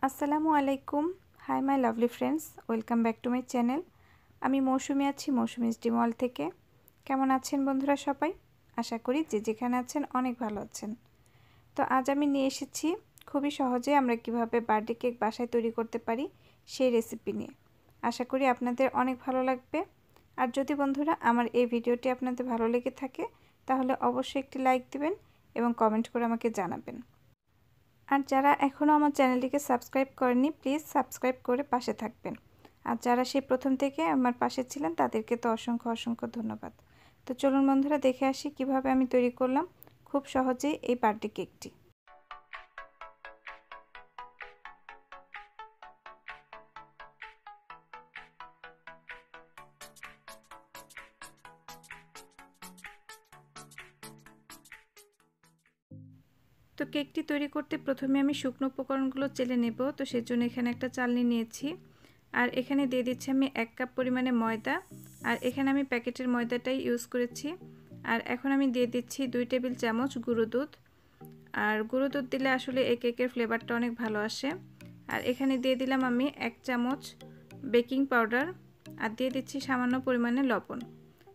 আসসালামু আলাইকুম। Hi my lovely friends, welcome back to my channel. আমি মৌসুমি আছি মৌসুমিজ ড্রিম ওয়ার্ল্ড থেকে। কেমন আছেন বন্ধুরা সবাই? আশা করি যে যেখানে আছেন অনেক ভালো আছেন। তো আজ আমি নিয়ে এসেছি খুবই সহজে আমরা কিভাবে বার্থডে কেক বাসায় তৈরি করতে পারি সেই রেসিপি নিয়ে। আশা করি আপনাদের অনেক ভালো লাগবে। আর যদি বন্ধুরা আমার এই ভিডিওটি আপনাদের ভালো লেগে থাকে তাহলে অবশ্যই একটি লাইক দিবেন এবং কমেন্ট করে আমাকে জানাবেন। আর যারা এখনও আমার চ্যানেলটিকে সাবস্ক্রাইব করেনি প্লিজ সাবস্ক্রাইব করে পাশে থাকবেন। আর যারা সেই প্রথম থেকে আমার পাশে ছিলেন তাদেরকে তো অসংখ্য অসংখ্য ধন্যবাদ। তো চলুন বন্ধুরা দেখে আসি কিভাবে আমি তৈরি করলাম খুব সহজেই এই বার্থডে কেকটি। তো কেকটি তৈরি করতে প্রথমে আমি শুকনো উপকরণগুলো চেলে নেব। তো সেজন্য এখানে একটা চালনি নিয়েছি আর এখানে দিয়ে দিচ্ছি আমি 1 কাপ পরিমাণে ময়দা। আর এখানে আমি প্যাকেটের ময়দাটাই ইউজ করেছি। আর এখন আমি দিয়ে দিচ্ছি 2 টেবিল চামচ গুঁড়ো দুধ। আর গুঁড়ো দুধ দিলে আসলে এই কেকের ফ্লেভারটা অনেক ভালো আসে। আর এখানে দিয়ে দিলাম আমি 1 চামচ বেকিং পাউডার আর দিয়ে দিচ্ছি সামান্য পরিমাণে লবণ।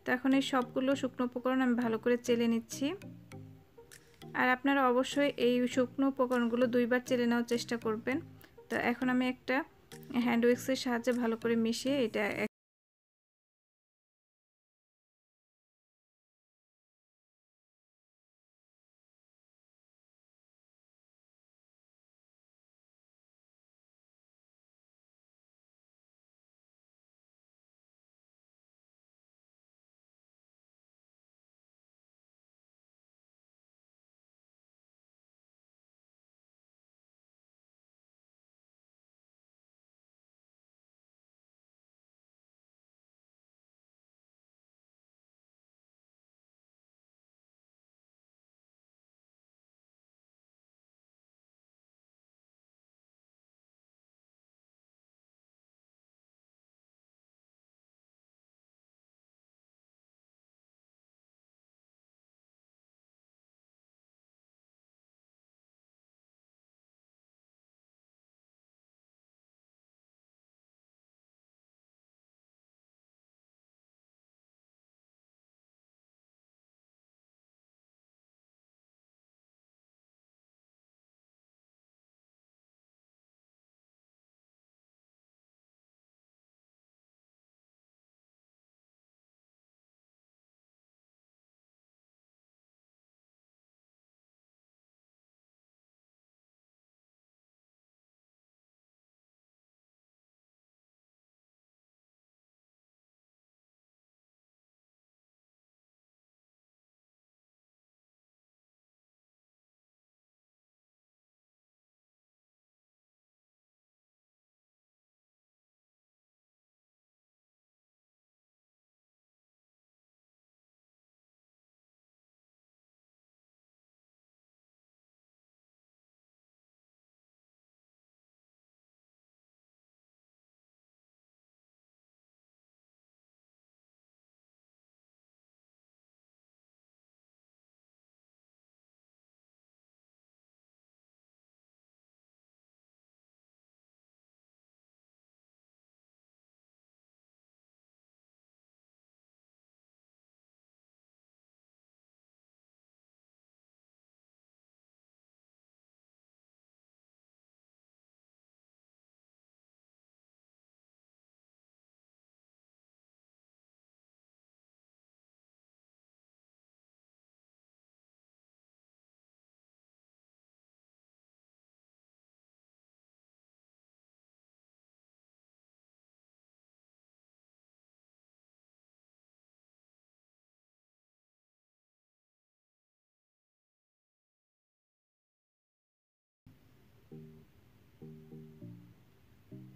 তো এখন এই সবগুলো শুকনো উপকরণ আমি ভালো করে চেলে নিচ্ছি। আর আপনারা অবশ্যই এই শুকনো উপকরণগুলো 2 বার চেলে নেওয়ার চেষ্টা করবেন। তো এখন আমি একটা হ্যান্ড উইক্সের সাহায্যে ভালো করে মিশিয়ে এটা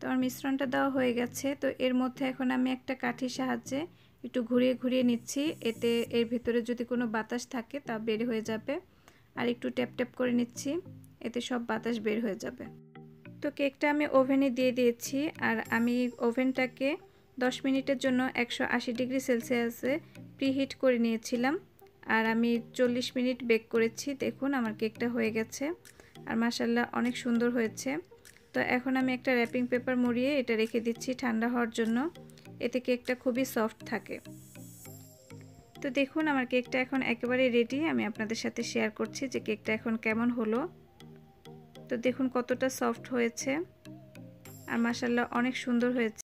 তো আমার মিশ্রণটা দেওয়া হয়ে গেছে। তো এর মধ্যে এখন আমি একটা কাঠির সাহায্যে একটু ঘুরিয়ে ঘুরিয়ে নিচ্ছি। এতে এর ভিতরে যদি কোনো বাতাস থাকে তা বের হয়ে যাবে। আর একটু ট্যাপ ট্যাপ করে নিচ্ছি, এতে সব বাতাস বের হয়ে যাবে। তো কেকটা আমি ওভেনে দিয়ে দিয়েছি। আর আমি ওভেনটাকে 10 মিনিটের জন্য 180 ডিগ্রি সেলসিয়াসে প্রিহিট করে নিয়েছিলাম। আর আমি 40 মিনিট বেক করেছি। দেখুন আমার কেকটা হয়ে গেছে আর মাশাআল্লাহ অনেক সুন্দর হয়েছে। তো তো এখন আমি একটা র্যাপিং পেপার মুড়িয়ে এটা রেখে দিচ্ছি ঠান্ডা হওয়ার জন্য, এতে কেকটা খুবই সফট থাকে। তো দেখুন আমার কেকটা এখন একেবারে রেডি। আমি আপনাদের সাথে শেয়ার করছি যে কেকটা এখন কেমন হলো। তো দেখুন কতটা সফট হয়েছে আর মাশাআল্লাহ অনেক সুন্দর হয়েছে।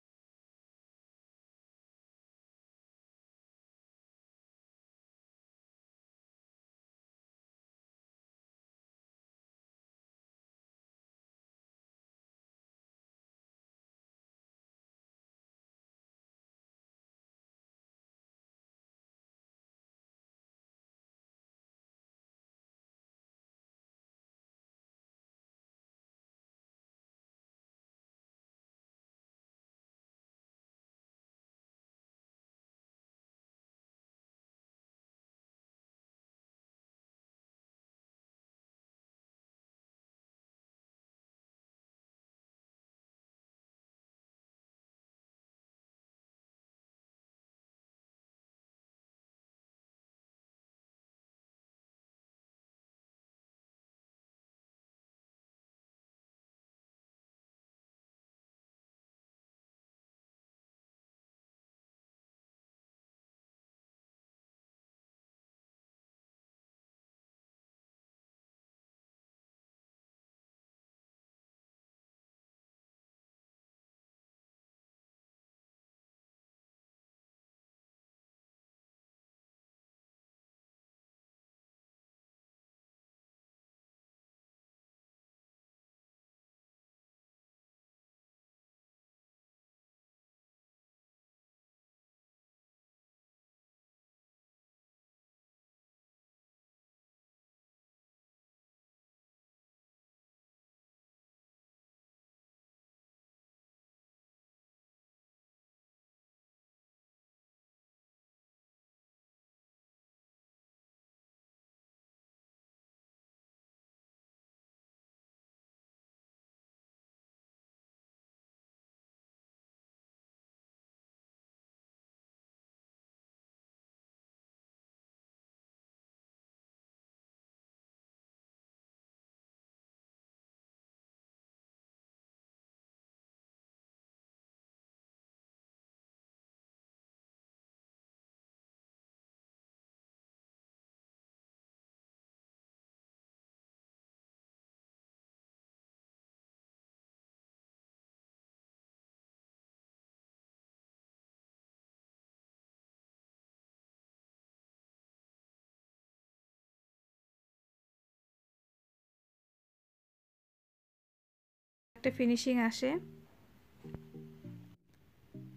একটা ফিনিশিং আসে।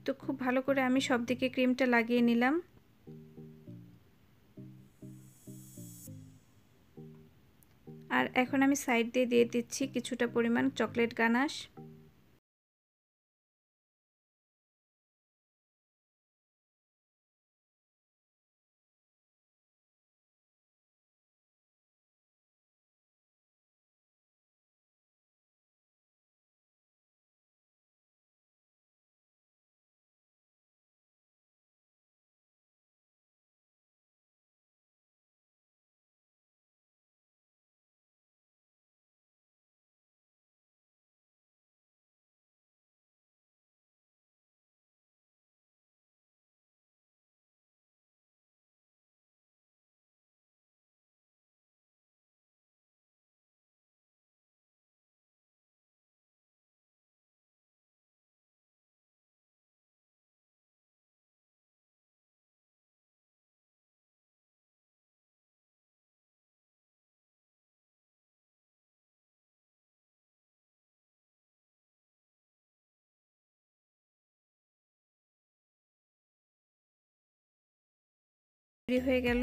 তো খুব ভালো করে আমি সব দিকে ক্রিমটা লাগিয়ে নিলাম। আর এখন আমি সাইড দিয়ে দিয়ে দিচ্ছি কিছুটা পরিমাণ চকলেট গানাশ। তৈরি হয়ে গেল।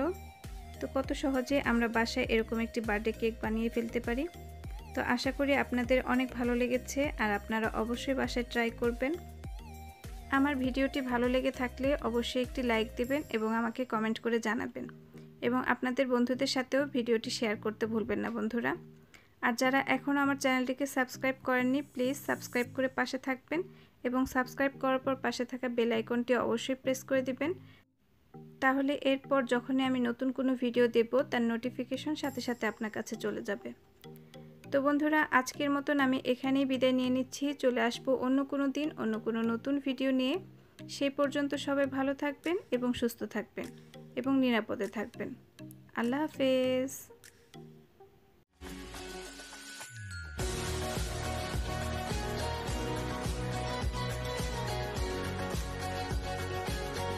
তো কত সহজে আমরা বাসায় এরকম একটি বার্থডে কেক বানিয়ে ফেলতে পারি। তো আশা করি আপনাদের অনেক ভালো লেগেছে আর আপনারা অবশ্যই বাসায় ট্রাই করবেন। আমার ভিডিওটি ভালো লেগে থাকলে অবশ্যই একটি লাইক দিবেন এবং আমাকে কমেন্ট করে জানাবেন, এবং আপনাদের বন্ধুদের সাথেও ভিডিওটি শেয়ার করতে ভুলবেন না বন্ধুরা। আর যারা এখনও আমার চ্যানেলটিকে সাবস্ক্রাইব করেননি প্লিজ সাবস্ক্রাইব করে পাশে থাকবেন, এবং সাবস্ক্রাইব করার পর পাশে থাকা বেল আইকনটি অবশ্যই প্রেস করে দিবেন। তাহলে এরপর যখনই আমি নতুন কোনো ভিডিও দেব তার নোটিফিকেশন সাথে সাথে আপনার কাছে চলে যাবে। তো বন্ধুরা, আজকের মতন আমি এখানেই বিদায় নিয়ে নিচ্ছি। চলে আসবো অন্য কোনো দিন অন্য কোনো নতুন ভিডিও নিয়ে। সেই পর্যন্ত সবাই ভালো থাকবেন এবং সুস্থ থাকবেন এবং নিরাপদে থাকবেন। আল্লাহ হাফেজ।